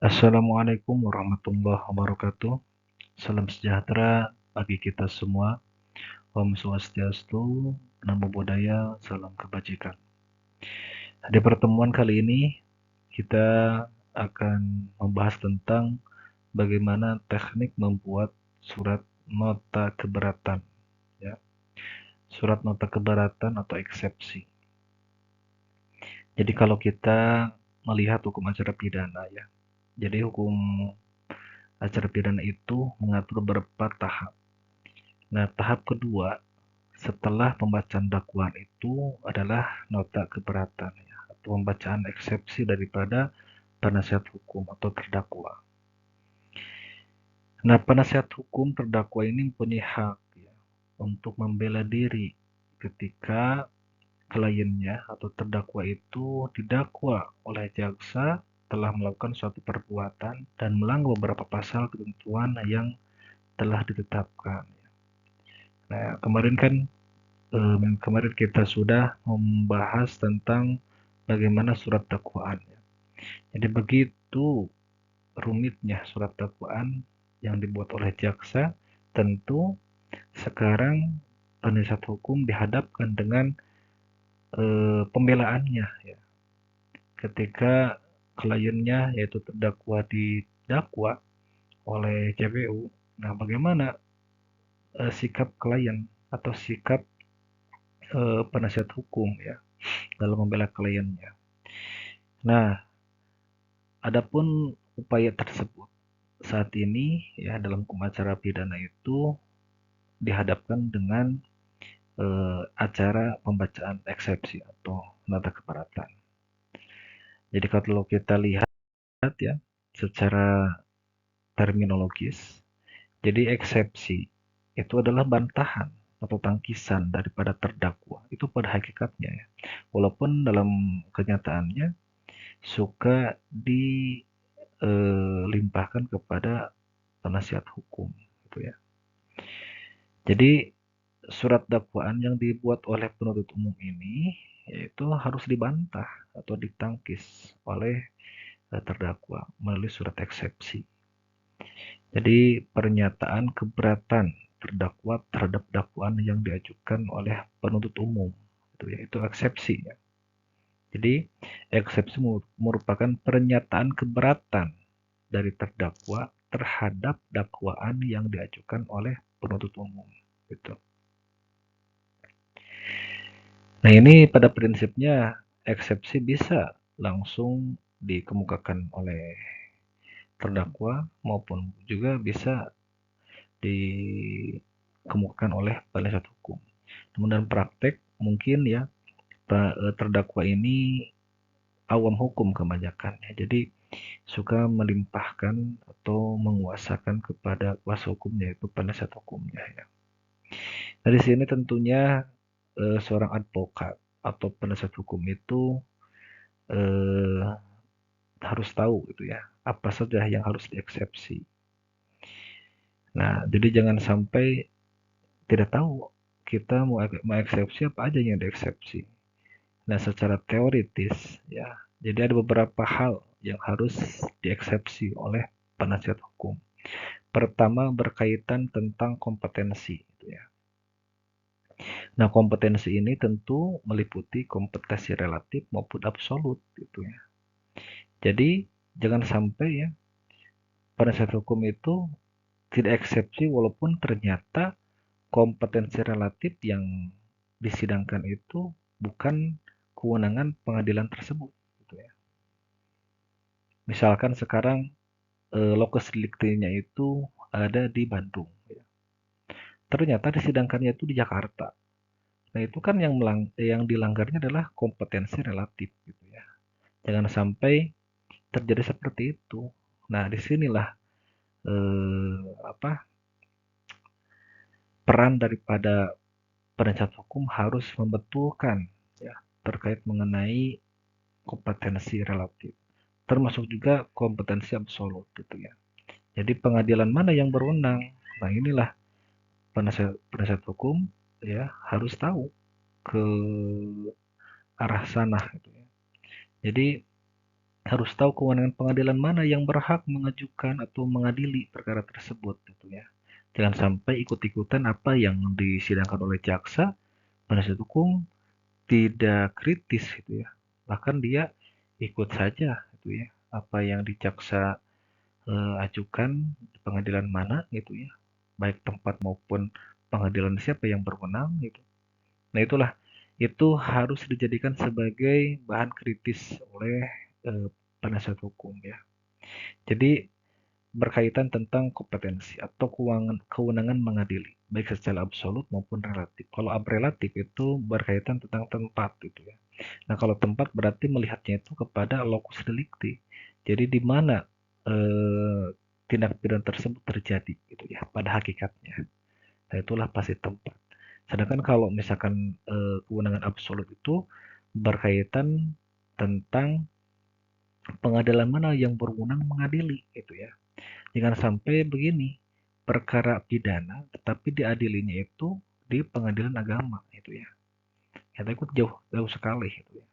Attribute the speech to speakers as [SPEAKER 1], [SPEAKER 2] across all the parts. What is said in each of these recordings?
[SPEAKER 1] Assalamualaikum warahmatullahi wabarakatuh. Salam sejahtera bagi kita semua. Om Swastiastu, Namo Buddhaya, salam kebajikan. Di pertemuan kali ini kita akan membahas tentang bagaimana teknik membuat surat nota keberatan, ya. Surat nota keberatan atau eksepsi. Jadi kalau kita melihat hukum acara pidana, ya. Jadi hukum acara pidana itu mengatur beberapa tahap. Nah, tahap kedua setelah pembacaan dakwaan itu adalah nota keberatan, ya, atau pembacaan eksepsi daripada penasihat hukum atau terdakwa. Nah, penasihat hukum terdakwa ini mempunyai hak, ya, untuk membela diri ketika kliennya atau terdakwa itu didakwa oleh jaksa telah melakukan suatu perbuatan dan melanggar beberapa pasal ketentuan yang telah ditetapkan. Nah, kemarin kita sudah membahas tentang bagaimana surat dakwaan, ya. Jadi begitu rumitnya surat dakwaan yang dibuat oleh jaksa, tentu sekarang penasihat hukum dihadapkan dengan pembelaannya, ya. Ketika kliennya yaitu terdakwa didakwa oleh JPU, nah bagaimana sikap klien atau sikap penasihat hukum, ya, dalam membela kliennya. Nah, adapun upaya tersebut saat ini, ya, dalam hukum acara pidana itu dihadapkan dengan acara pembacaan eksepsi atau nota keberatan. Jadi kalau kita lihat, ya, secara terminologis, jadi eksepsi itu adalah bantahan atau tangkisan daripada terdakwa. Itu pada hakikatnya, ya. Walaupun dalam kenyataannya suka dilimpahkan kepada penasihat hukum, gitu ya. Jadi surat dakwaan yang dibuat oleh penuntut umum ini yaitu harus dibantah atau ditangkis oleh terdakwa melalui surat eksepsi. Jadi pernyataan keberatan terdakwa terhadap dakwaan yang diajukan oleh penuntut umum, itu eksepsi, ya. Jadi eksepsi merupakan pernyataan keberatan dari terdakwa terhadap dakwaan yang diajukan oleh penuntut umum, gitu. Nah, ini pada prinsipnya eksepsi bisa langsung dikemukakan oleh terdakwa maupun juga bisa dikemukakan oleh penasihat hukum. Namun dalam praktek mungkin, ya, terdakwa ini awam hukum kebanyakan, ya. Jadi suka melimpahkan atau menguasakan kepada kuasa hukumnya, yaitu penasihat hukumnya, ya. Nah, di sini tentunya seorang advokat atau penasihat hukum itu eh, harus tahu, gitu ya, apa saja yang harus dieksepsi. Nah, jadi jangan sampai tidak tahu kita mau mengeksepsi apa aja yang dieksepsi. Nah, secara teoritis, ya, jadi ada beberapa hal yang harus dieksepsi oleh penasihat hukum. Pertama berkaitan tentang kompetensi, gitu ya. Nah, kompetensi ini tentu meliputi kompetensi relatif maupun absolut, gitu ya. Jadi jangan sampai, ya, penasihat hukum itu tidak eksepsi walaupun ternyata kompetensi relatif yang disidangkan itu bukan kewenangan pengadilan tersebut, gitu ya. Misalkan sekarang lokus deliktinya itu ada di Bandung, ya. Ternyata disidangkannya itu di Jakarta. Nah, itu kan yang dilanggarnya adalah kompetensi relatif, gitu ya. Jangan sampai terjadi seperti itu. Nah, disinilah eh, apa peran daripada penasihat hukum harus membetulkan, ya, terkait mengenai kompetensi relatif, termasuk juga kompetensi absolut, gitu ya. Jadi pengadilan mana yang berwenang? Nah, inilah penasihat hukum, ya, harus tahu ke arah sana, gitu ya. Jadi harus tahu kewenangan pengadilan mana yang berhak mengajukan atau mengadili perkara tersebut gitu ya. Jangan sampai ikut-ikutan apa yang disidangkan oleh jaksa, penasihat hukum tidak kritis gitu ya. Bahkan dia ikut saja gitu ya. Apa yang dijaksa ajukan di pengadilan mana gitu ya. Baik tempat maupun pengadilan siapa yang berwenang gitu. Nah, itulah itu harus dijadikan sebagai bahan kritis oleh penasihat hukum ya. Jadi berkaitan tentang kompetensi atau kewenangan mengadili, baik secara absolut maupun relatif. Kalau relatif itu berkaitan tentang tempat gitu ya. Nah, kalau tempat berarti melihatnya itu kepada locus delicti. Jadi di mana eh, tindak pidana tersebut terjadi gitu ya pada hakikatnya. Nah, itulah pasti tempat. Sedangkan kalau misalkan kewenangan absolut itu berkaitan tentang pengadilan mana yang berwenang mengadili gitu ya. Jangan sampai begini, perkara pidana tetapi diadilinya itu di pengadilan agama gitu ya. Kita ikut jauh jauh sekali gitu ya.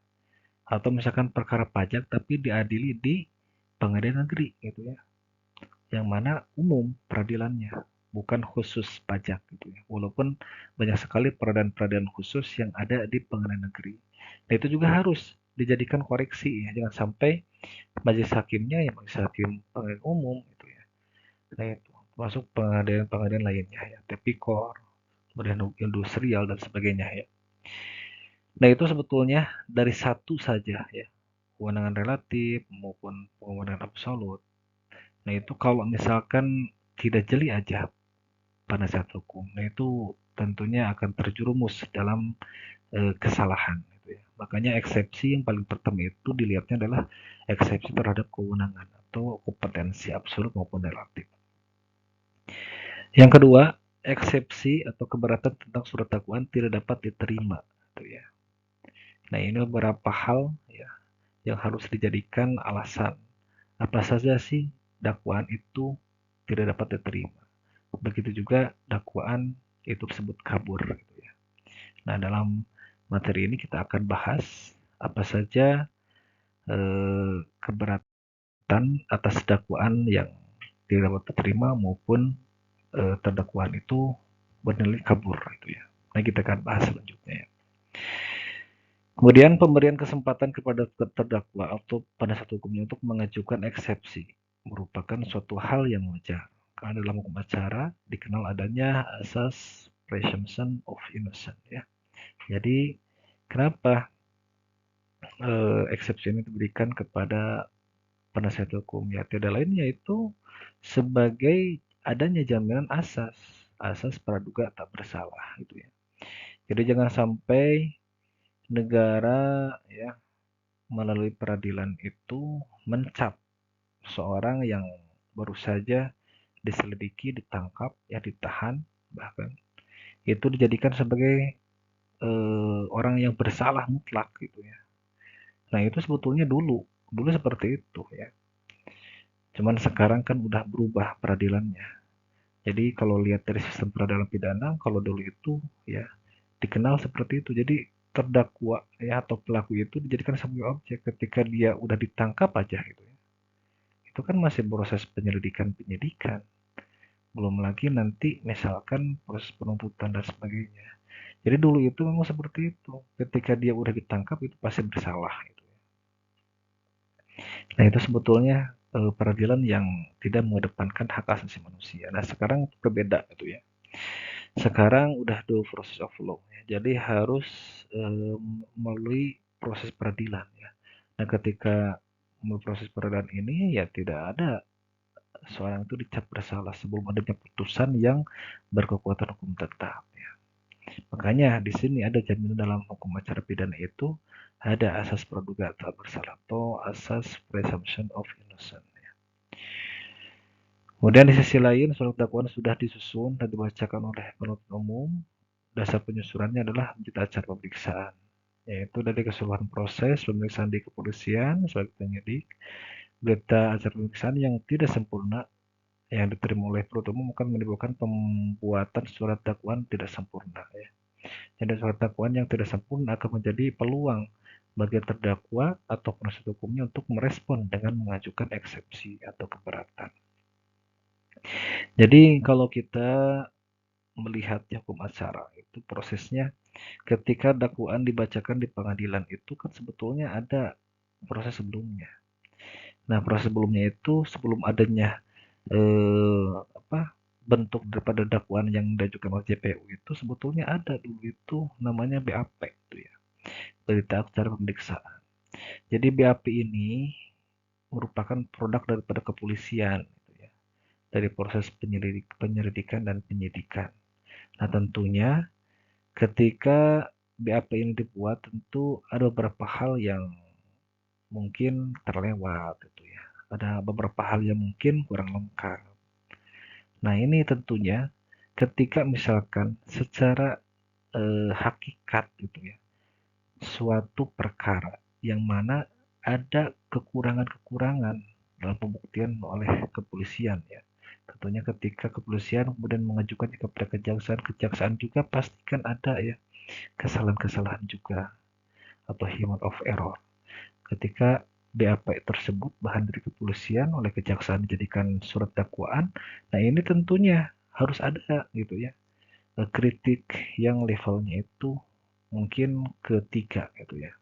[SPEAKER 1] Atau misalkan perkara pajak tapi diadili di pengadilan negeri gitu ya. Yang mana umum peradilannya, bukan khusus pajak gitu ya. Walaupun banyak sekali peradilan-peradilan khusus yang ada di pengadilan negeri. Nah, itu juga harus dijadikan koreksi ya. Jangan sampai majelis hakimnya yang majelis hakim pengadilan umum gitu ya. Nah, itu masuk pengadilan-pengadilan lainnya ya, tipikor, kemudian industrial dan sebagainya ya. Nah, itu sebetulnya dari satu saja ya, kewenangan relatif maupun kewenangan absolut. Nah, itu kalau misalkan tidak jeli aja penasihat hukum, nah itu tentunya akan terjerumus dalam kesalahan gitu ya. Makanya eksepsi yang paling pertama itu dilihatnya adalah eksepsi terhadap kewenangan atau kompetensi absolut maupun relatif. Yang kedua, eksepsi atau keberatan tentang surat dakwaan tidak dapat diterima gitu ya. Nah, ini beberapa hal ya yang harus dijadikan alasan. Apa saja sih dakwaan itu tidak dapat diterima. Begitu juga dakwaan itu tersebut kabur gitu ya. Nah, dalam materi ini kita akan bahas apa saja keberatan atas dakwaan yang tidak dapat diterima maupun terdakwaan itu bernilai kabur gitu ya. Nah, kita akan bahas selanjutnya ya. Kemudian pemberian kesempatan kepada terdakwa atau penasihat hukumnya untuk mengajukan eksepsi merupakan suatu hal yang wajar. Karena dalam hukum acara dikenal adanya asas presumption of innocence ya. Jadi kenapa eksepsi ini diberikan kepada penasihat hukum? Ya tidak lain yaitu sebagai adanya jaminan asas praduga tak bersalah gitu ya. Jadi jangan sampai negara ya melalui peradilan itu mencap seorang yang baru saja diselidiki, ditangkap, ya ditahan, bahkan itu dijadikan sebagai orang yang bersalah mutlak gitu ya. Nah, itu sebetulnya dulu seperti itu ya. Cuman sekarang kan udah berubah peradilannya. Jadi kalau lihat dari sistem peradilan pidana, kalau dulu itu ya dikenal seperti itu. Jadi terdakwa ya atau pelaku itu dijadikan sebagai objek ketika dia udah ditangkap aja gitu ya. Itu kan masih proses penyelidikan-penyidikan. Belum lagi nanti misalkan proses penuntutan dan sebagainya. Jadi dulu itu memang seperti itu. Ketika dia udah ditangkap itu pasti bersalah gitu. Nah, itu sebetulnya peradilan yang tidak mengedepankan hak asasi manusia. Nah, sekarang berbeda gitu ya. Sekarang udah do process of law ya. Jadi harus melalui proses peradilan ya. Nah, ketika melalui proses peradilan ini ya tidak ada seorang itu dicap bersalah sebelum adanya putusan yang berkekuatan hukum tetap ya. Makanya di sini ada jaminan dalam hukum acara pidana itu ada asas praduga tak bersalah atau asas presumption of innocence. Kemudian di sisi lain surat dakwaan sudah disusun dan dibacakan oleh penuntut umum. Dasar penyusunannya adalah berita acara pemeriksaan, yaitu dari keseluruhan proses pemeriksaan di kepolisian sebagai penyidik. Berita acara pemeriksaan yang tidak sempurna yang diterima oleh penuntut umum akan menimbulkan pembuatan surat dakwaan tidak sempurna. Ya. Jadi surat dakwaan yang tidak sempurna akan menjadi peluang bagi terdakwa atau penasihat hukumnya untuk merespon dengan mengajukan eksepsi atau keberatan. Jadi kalau kita melihatnya hukum acara itu prosesnya ketika dakwaan dibacakan di pengadilan itu kan sebetulnya ada proses sebelumnya. Nah, proses sebelumnya itu sebelum adanya apa bentuk daripada dakwaan yang diajukan oleh JPU itu sebetulnya ada dulu itu namanya BAP itu ya, berita acara pemeriksaan. Jadi BAP ini merupakan produk daripada kepolisian gitu ya, dari proses penyelidikan dan penyidikan. Nah, tentunya ketika BAP ini dibuat tentu ada beberapa hal yang mungkin terlewat gitu ya. Ada beberapa hal yang mungkin kurang lengkap. Nah, ini tentunya ketika misalkan secara hakikat gitu ya, suatu perkara yang mana ada kekurangan-kekurangan dalam pembuktian oleh kepolisian ya. Tentunya ketika kepolisian kemudian mengajukannya kepada kejaksaan, kejaksaan juga pastikan ada ya kesalahan-kesalahan juga atau human of error. Ketika BAP tersebut bahan dari kepolisian oleh kejaksaan dijadikan surat dakwaan, nah ini tentunya harus ada gitu ya kritik yang levelnya itu mungkin ketiga gitu ya.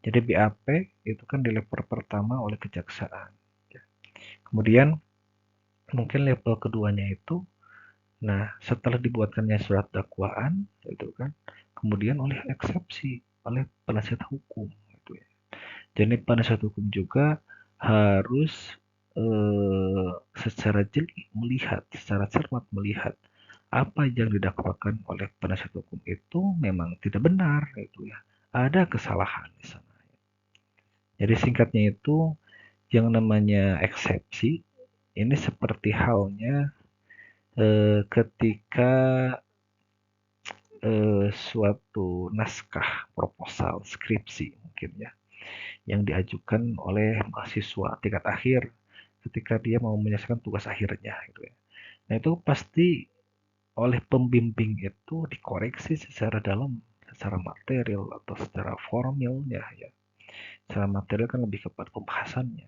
[SPEAKER 1] Jadi BAP itu kan di level pertama oleh kejaksaan. Kemudian mungkin level keduanya itu, nah setelah dibuatkannya surat dakwaan itu kan, kemudian oleh eksepsi oleh penasihat hukum gitu ya. Jadi penasihat hukum juga harus secara jeli melihat, secara cermat melihat apa yang didakwakan oleh penasihat hukum itu memang tidak benar gitu ya. Ada kesalahan di sana. Jadi singkatnya itu yang namanya eksepsi ini seperti halnya ketika suatu naskah proposal skripsi mungkin ya yang diajukan oleh mahasiswa tingkat akhir ketika dia mau menyelesaikan tugas akhirnya gitu ya. Nah, itu pasti oleh pembimbing itu dikoreksi secara dalam, secara material atau secara formilnya ya. Secara material kan lebih kepada pembahasannya.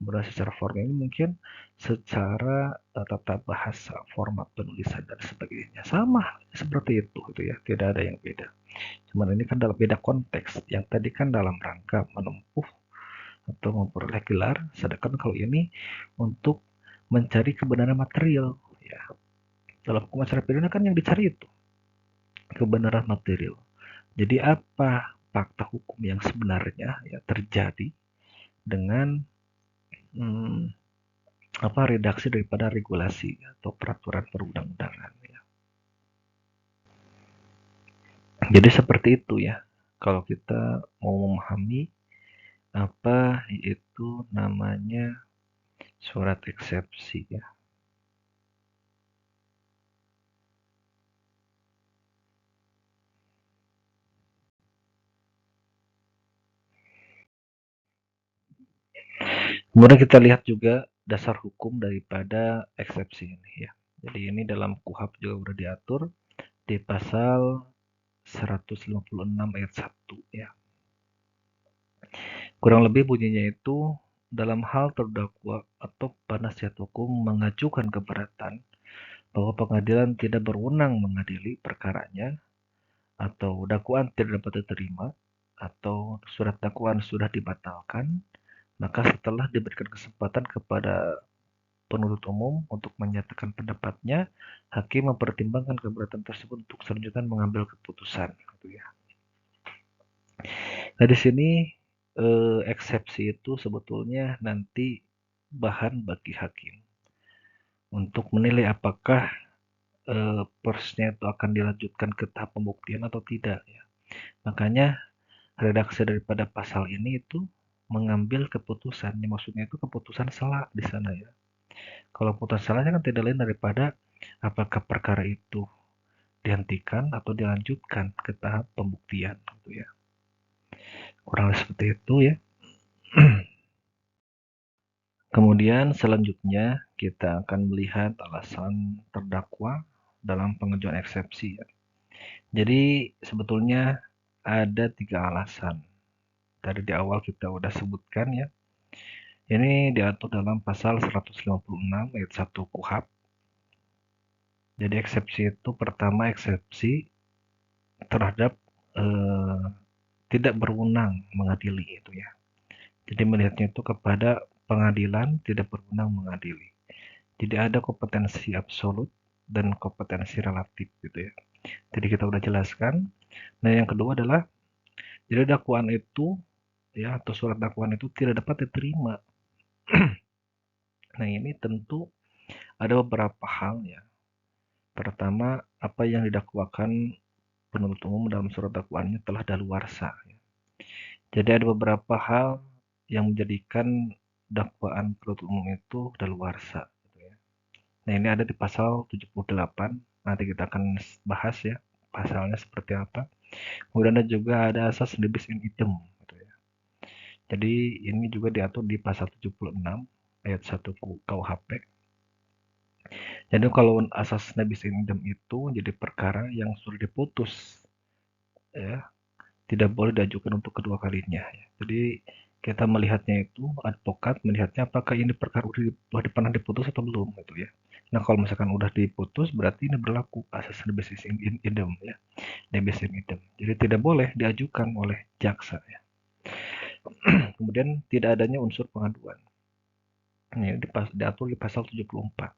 [SPEAKER 1] Kemudian secara formal ini mungkin secara tata bahasa, format penulisan dan sebagainya sama seperti itu gitu ya, tidak ada yang beda. Cuman ini kan dalam beda konteks. Yang tadi kan dalam rangka menempuh atau memperoleh gelar, sedangkan kalau ini untuk mencari kebenaran material ya. Dalam hukum acara pidana kan yang dicari itu kebenaran material. Jadi apa fakta hukum yang sebenarnya ya terjadi dengan hmm, apa redaksi daripada regulasi atau peraturan perundang-undangan ya. Jadi seperti itu ya. Kalau kita mau memahami apa itu namanya surat eksepsi ya. Kemudian kita lihat juga dasar hukum daripada eksepsi ini ya. Jadi ini dalam KUHP juga sudah diatur di pasal 156 ayat 1 ya. Kurang lebih bunyinya itu dalam hal terdakwa atau penasihat hukum mengajukan keberatan bahwa pengadilan tidak berwenang mengadili perkaranya atau dakwaan tidak dapat diterima atau surat dakwaan sudah dibatalkan, maka setelah diberikan kesempatan kepada penuntut umum untuk menyatakan pendapatnya, hakim mempertimbangkan keberatan tersebut untuk selanjutnya mengambil keputusan. Gitu ya. Nah di sini eksepsi itu sebetulnya nanti bahan bagi hakim untuk menilai apakah prosesnya itu akan dilanjutkan ke tahap pembuktian atau tidak. Ya. Makanya redaksi daripada pasal ini itu mengambil keputusan, maksudnya itu keputusan sela di sana ya. Kalau putusan selanya kan tidak lain daripada apakah perkara itu dihentikan atau dilanjutkan ke tahap pembuktian gitu ya. Kurang lebih seperti itu ya. Kemudian selanjutnya kita akan melihat alasan terdakwa dalam pengajuan eksepsi ya. Jadi sebetulnya ada 3 alasan tadi di awal kita udah sebutkan ya. Ini diatur dalam pasal 156 ayat 1 KUHP. Jadi eksepsi itu pertama eksepsi terhadap tidak berwenang mengadili itu ya. Jadi melihatnya itu kepada pengadilan tidak berwenang mengadili. Jadi ada kompetensi absolut dan kompetensi relatif gitu ya. Jadi kita udah jelaskan. Nah, yang kedua adalah jadi dakwaan itu ya atau surat dakwaan itu tidak dapat diterima. Nah, ini tentu ada beberapa hal ya. Pertama, apa yang didakwakan penuntut umum dalam surat dakwaannya telah daluarsa. Jadi ada beberapa hal yang menjadikan dakwaan penuntut umum itu daluarsa. Gitu ya. Nah, ini ada di pasal 78. Nanti kita akan bahas ya pasalnya seperti apa. Kemudian ada juga ada asas nebis in idem. Gitu ya. Jadi ini juga diatur di pasal 76 ayat 1 KUHP. Jadi kalau asas nebis in idem itu jadi perkara yang sudah diputus ya, tidak boleh diajukan untuk kedua kalinya ya. Jadi kita melihatnya itu advokat melihatnya apakah ini perkara udah pernah diputus atau belum gitu ya. Nah, kalau misalkan udah diputus berarti ini berlaku asas nebis in idem ya. Nebis in idem. Jadi tidak boleh diajukan oleh jaksa ya. Kemudian tidak adanya unsur pengaduan. Ini diatur di pasal 74.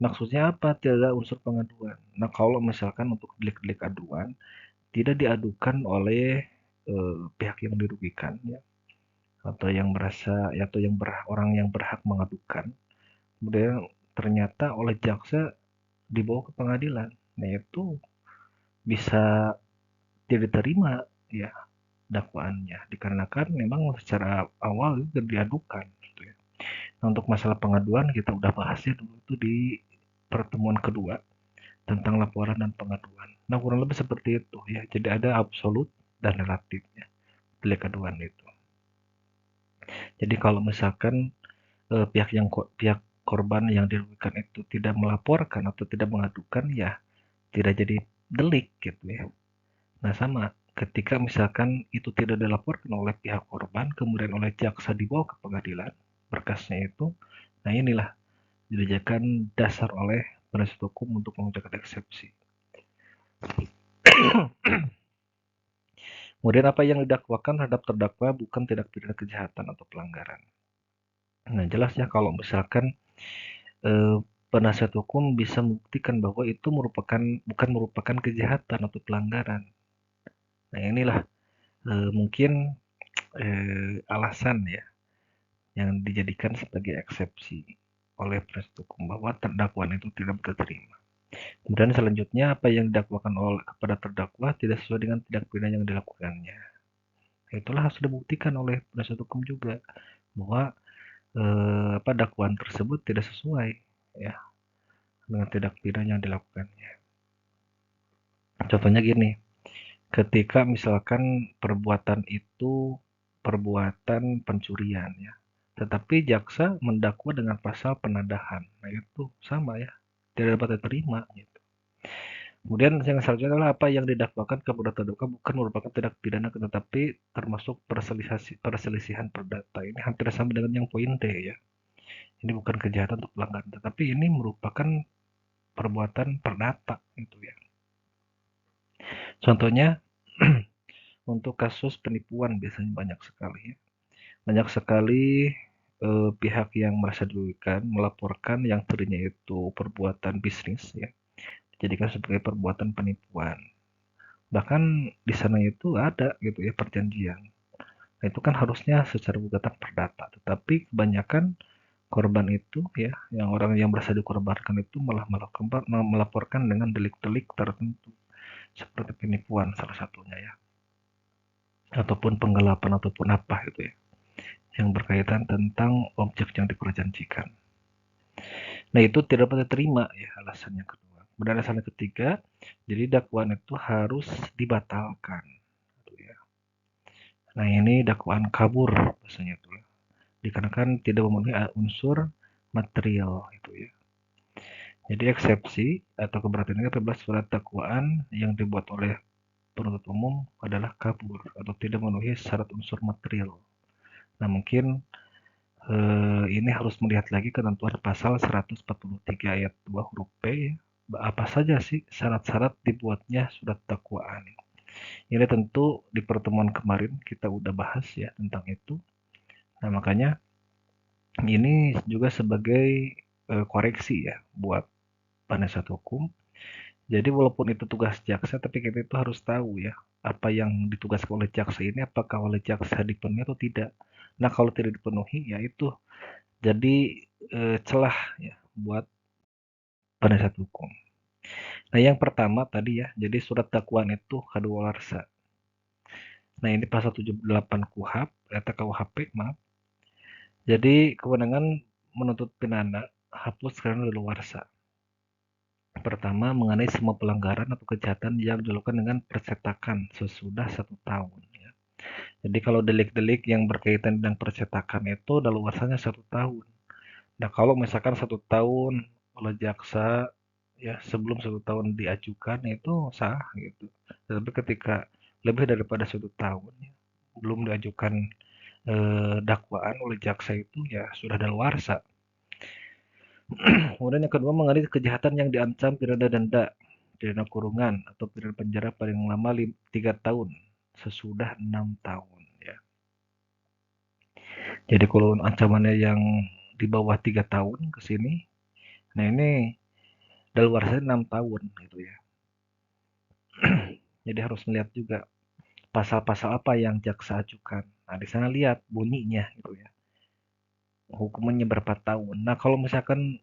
[SPEAKER 1] Maksudnya apa? Tidak ada unsur pengaduan. Nah, kalau misalkan untuk delik-delik aduan tidak diadukan oleh pihak yang dirugikan ya, atau yang merasa atau yang orang yang berhak mengadukan, kemudian ternyata oleh jaksa dibawa ke pengadilan. Nah, itu bisa tidak diterima ya dakwaannya dikarenakan memang secara awal itu diadukan gitu ya. Nah, untuk masalah pengaduan kita udah bahas ya dulu itu di pertemuan kedua tentang laporan dan pengaduan. Nah, kurang lebih seperti itu ya. Jadi ada absolut dan relatifnya delik aduan itu. Jadi kalau misalkan pihak korban yang dirugikan itu tidak melaporkan atau tidak mengadukan ya tidak jadi delik gitu ya. Nah, sama ketika misalkan itu tidak dilaporkan oleh pihak korban kemudian oleh jaksa dibawa ke pengadilan berkasnya itu, nah inilah dijadikan dasar oleh penasihat hukum untuk mengajukan eksepsi. Kemudian apa yang didakwakan terhadap terdakwa bukan tindak pidana kejahatan atau pelanggaran. Nah, jelas ya kalau misalkan penasihat hukum bisa membuktikan bahwa itu bukan merupakan kejahatan atau pelanggaran. Nah, inilah mungkin alasan ya yang dijadikan sebagai eksepsi oleh penasihat hukum bahwa dakwaan itu tidak diterima. Kemudian selanjutnya apa yang didakwakan kepada terdakwa tidak sesuai dengan tindak pidana yang dilakukannya. Itulah harus dibuktikan oleh penasihat hukum juga bahwa dakwaan tersebut tidak sesuai ya dengan tindak pidana yang dilakukannya. Contohnya gini, ketika misalkan perbuatan itu perbuatan pencurian ya, tetapi jaksa mendakwa dengan pasal penadahan. Nah, itu sama ya, tidak dapat diterima gitu. Kemudian yang selanjutnya adalah apa yang didakwakan kepada terdakwa bukan merupakan tindak pidana tetapi termasuk perselisihan perdata. Ini hampir sama dengan yang poin D ya. Ini bukan kejahatan untuk pelanggaran, tetapi ini merupakan perbuatan perdata gitu ya. Contohnya untuk kasus penipuan biasanya banyak sekali ya. Banyak sekali pihak yang merasa dirugikan melaporkan yang tadinya itu perbuatan bisnis ya, dijadikan sebagai perbuatan penipuan. Bahkan di sana itu ada gitu ya perjanjian. Nah, itu kan harusnya secara gugatan perdata, tetapi kebanyakan korban itu ya, yang orang yang merasa dikorbankan itu malah melaporkan dengan delik-delik tertentu seperti penipuan salah satunya ya, ataupun penggelapan ataupun apa gitu ya, yang berkaitan tentang objek yang diperjanjikan. Nah, itu tidak dapat diterima ya alasannya kedua. Kemudian alasan ketiga, jadi dakwaan itu harus dibatalkan. Gitu ya. Nah, ini dakwaan kabur biasanya itu ya. Dikarenakan tidak memenuhi unsur material itu ya. Jadi eksepsi atau keberatan ini adalah surat dakwaan yang dibuat oleh penuntut umum adalah kabur atau tidak memenuhi syarat unsur material. Nah, mungkin ini harus melihat lagi ketentuan pasal 143 ayat 2 huruf P ya. Apa saja sih syarat-syarat dibuatnya surat dakwaan? Ini tentu di pertemuan kemarin kita udah bahas ya tentang itu. Nah, makanya ini juga sebagai koreksi ya buat penasihat hukum. Jadi walaupun itu tugas jaksa, tapi kita itu harus tahu ya, apa yang ditugaskan oleh jaksa ini apakah oleh jaksa dipenuhi atau tidak. Nah, kalau tidak dipenuhi ya itu jadi celah ya buat penasihat hukum. Nah, yang pertama tadi ya, jadi surat dakwaan itu kadaluarsa. Nah, ini pasal 78 KUHP, KUHP, maaf. Jadi kewenangan menuntut pidana hapus karena daluarsa. Pertama, mengenai semua pelanggaran atau kejahatan yang dilakukan dengan percetakan sesudah 1 tahun. Ya. Jadi kalau delik-delik yang berkaitan dengan percetakan itu daluarsanya 1 tahun. Nah, kalau misalkan 1 tahun oleh jaksa ya sebelum 1 tahun diajukan itu sah gitu. Tapi ketika lebih daripada 1 tahun ya, belum diajukan dakwaan oleh jaksa itu ya sudah daluarsa. Kemudian yang kedua mengenai kejahatan yang diancam pidana denda, pidana kurungan atau pidana penjara paling lama 3 tahun sesudah 6 tahun ya. Jadi kalau ancamannya yang di bawah 3 tahun ke sini, nah ini daluarsa 6 tahun gitu ya. Jadi harus melihat juga pasal-pasal apa yang jaksa ajukan. Nah, di sana lihat bunyinya gitu ya. Hukumannya berapa tahun. Nah, kalau misalkan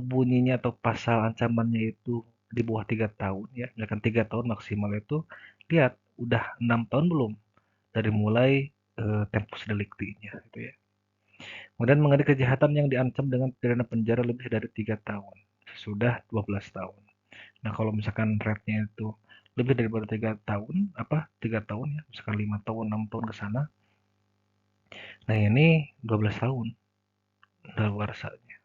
[SPEAKER 1] bunyinya atau pasal ancamannya itu di bawah 3 tahun ya, misalkan 3 tahun maksimal itu, lihat udah 6 tahun belum dari mulai tempus deliktinya gitu ya. Kemudian mengenai kejahatan yang diancam dengan pidana penjara lebih dari 3 tahun, sudah 12 tahun. Nah, kalau misalkan rate-nya itu lebih daripada 3 tahun, 3 tahun ya, misalkan 5 tahun, 6 tahun ke sana. Nah, ini 12 tahun daluarsanya.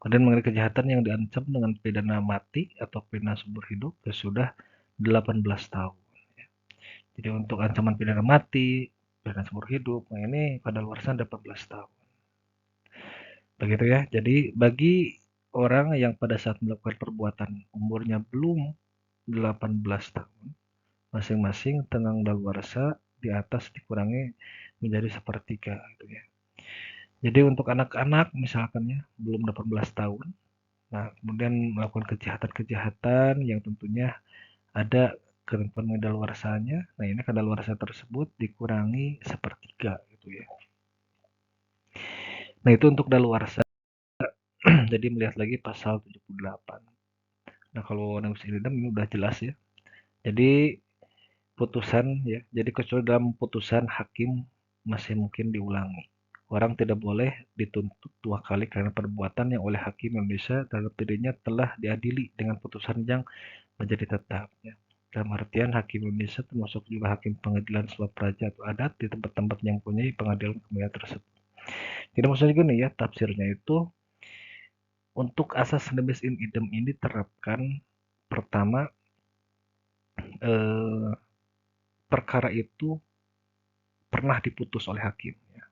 [SPEAKER 1] Kemudian mengenai kejahatan yang diancam dengan pidana mati atau pidana seumur hidup sudah 18 tahun. Jadi untuk ancaman pidana mati, pidana seumur hidup, nah ini kadaluarsa 18 tahun. Begitu ya. Jadi bagi orang yang pada saat melakukan perbuatan umurnya belum 18 tahun, masing-masing tenggang daluarsa di atas dikurangi menjadi sepertiga gitu ya. Jadi untuk anak-anak misalkan ya belum 18 tahun, nah kemudian melakukan kejahatan-kejahatan yang tentunya ada ketentuan kadaluarsanya, nah ini kadaluarsa tersebut dikurangi sepertiga gitu ya. Nah itu untuk daluarsa. Jadi melihat lagi pasal 78. Nah kalau negosiasi dendam ini udah jelas ya. Jadi putusan ya, jadi kecuali dalam putusan hakim masih mungkin diulangi. Orang tidak boleh dituntut 2 kali karena perbuatan yang oleh hakim Indonesia terhadap dirinya telah diadili dengan putusan yang menjadi tetap. Ya. Dalam artian hakim Indonesia termasuk juga hakim pengadilan sebuah praja atau adat di tempat-tempat yang mempunyai pengadilan kemudian tersebut. Jadi maksudnya gini ya, tafsirnya itu untuk asas nebis in idem ini diterapkan pertama eh, perkara itu pernah diputus oleh hakim. Ya.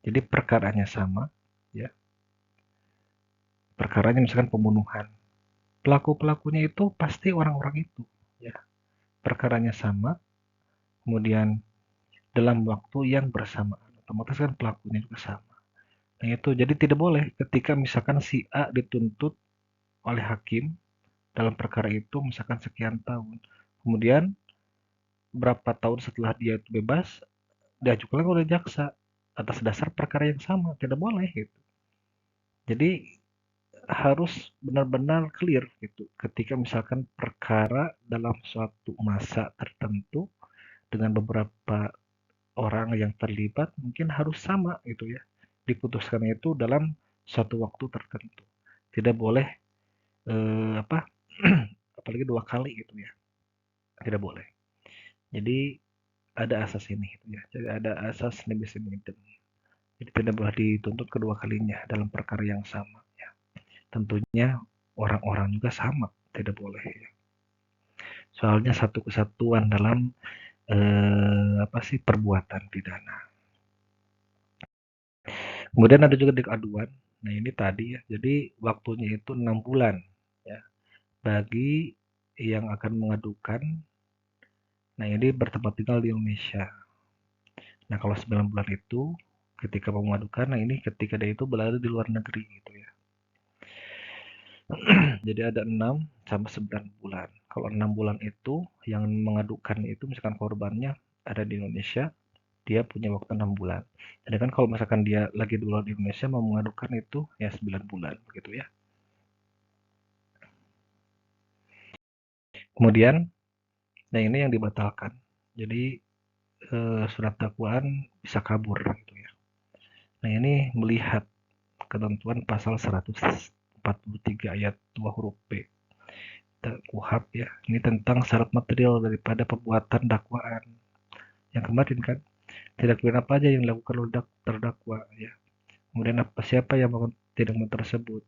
[SPEAKER 1] Jadi perkaranya sama, ya. Perkaranya misalkan pembunuhan. Pelaku-pelakunya itu pasti orang-orang itu, ya. Perkaranya sama, kemudian dalam waktu yang bersamaan. Otomatis kan pelakunya juga sama. Nah itu jadi tidak boleh ketika misalkan si A dituntut oleh hakim dalam perkara itu misalkan sekian tahun. Kemudian berapa tahun setelah dia itu bebas diajukan oleh jaksa atas dasar perkara yang sama, tidak boleh gitu. Jadi harus benar-benar clear gitu. Ketika misalkan perkara dalam suatu masa tertentu dengan beberapa orang yang terlibat mungkin harus sama gitu ya. Diputuskan itu dalam suatu waktu tertentu. Tidak boleh apa apalagi 2 kali gitu ya. Tidak boleh. Jadi ada asas ini gitu ya. Jadi ada asas nebis in idem. Jadi tidak boleh dituntut kedua kalinya dalam perkara yang sama ya. Tentunya orang-orang juga sama, tidak boleh ya. Soalnya satu kesatuan dalam perbuatan pidana. Kemudian ada juga delik aduan. Nah, ini tadi ya. Jadi waktunya itu 6 bulan ya bagi yang akan mengadukan. Nah, ini bertempat tinggal di Indonesia. Nah, kalau 9 bulan itu ketika mau mengadukan, nah ini ketika dia itu berada di luar negeri gitu ya. Jadi ada 6 sampai 9 bulan. Kalau 6 bulan itu yang mengadukan itu misalkan korbannya ada di Indonesia, dia punya waktu 6 bulan. Jadi kan kalau misalkan dia lagi di luar Indonesia mau mengadukan itu ya 9 bulan begitu ya. Kemudian, nah ini yang dibatalkan. Jadi surat dakwaan bisa kabur gitu ya. Nah ini melihat ketentuan pasal 143 ayat 2 huruf B KUHP ya. Ini tentang syarat material daripada perbuatan dakwaan. Yang kemarin kan tidak pidana apa aja yang dilakukan oleh terdakwa ya. Kemudian siapa yang melakukan tindakan tersebut,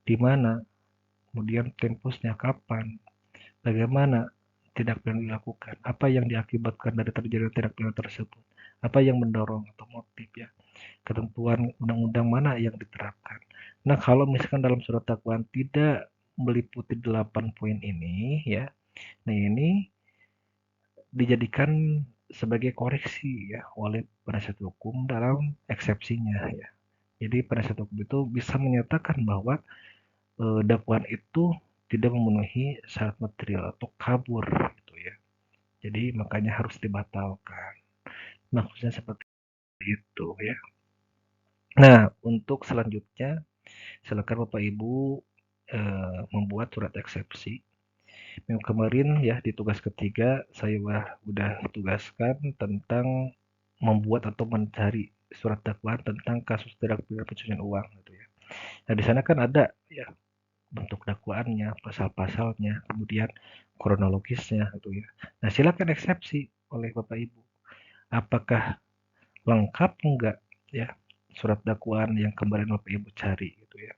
[SPEAKER 1] di mana, kemudian tempusnya kapan, bagaimana tindak pidana dilakukan, apa yang diakibatkan dari terjadinya tindak pidana tersebut, apa yang mendorong atau motif ya, ketentuan undang-undang mana yang diterapkan. Nah, kalau misalkan dalam surat dakwaan tidak meliputi 8 poin ini ya, nah ini dijadikan sebagai koreksi ya oleh penasihat hukum dalam eksepsinya ya. Jadi penasihat hukum itu bisa menyatakan bahwa dakwaan itu tidak memenuhi syarat material atau kabur gitu ya. Jadi makanya harus dibatalkan. Maksudnya seperti itu ya. Nah, untuk selanjutnya silakan Bapak Ibu membuat surat eksepsi. Minggu kemarin ya di tugas ketiga saya udah tugaskan tentang membuat atau mencari surat dakwaan tentang kasus tindak pidana pencucian uang gitu ya. Nah, di sana kan ada ya bentuk dakwaannya, pasal-pasalnya, kemudian kronologisnya gitu ya. Nah, silakan eksepsi oleh Bapak Ibu. Apakah lengkap enggak ya surat dakwaan yang kemarin Bapak Ibu cari gitu ya.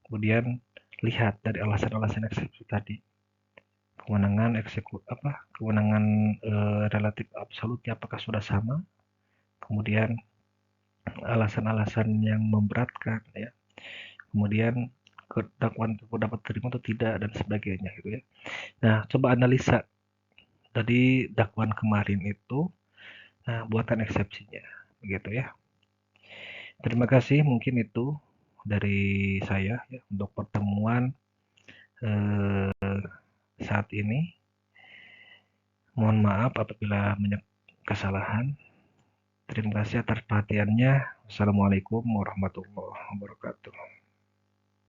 [SPEAKER 1] Kemudian lihat dari alasan-alasan eksepsi tadi. Kewenangan kewenangan relatif absolutnya apakah sudah sama? Kemudian alasan-alasan yang memberatkan ya. Kemudian dakwaan itu dapat terima atau tidak dan sebagainya gitu ya. Nah, coba analisa dari dakwaan kemarin itu, nah buatkan eksepsinya begitu ya. Terima kasih, mungkin itu dari saya ya untuk pertemuan saat ini. Mohon maaf apabila banyak kesalahan. Terima kasih atas perhatiannya. Assalamualaikum warahmatullahi wabarakatuh.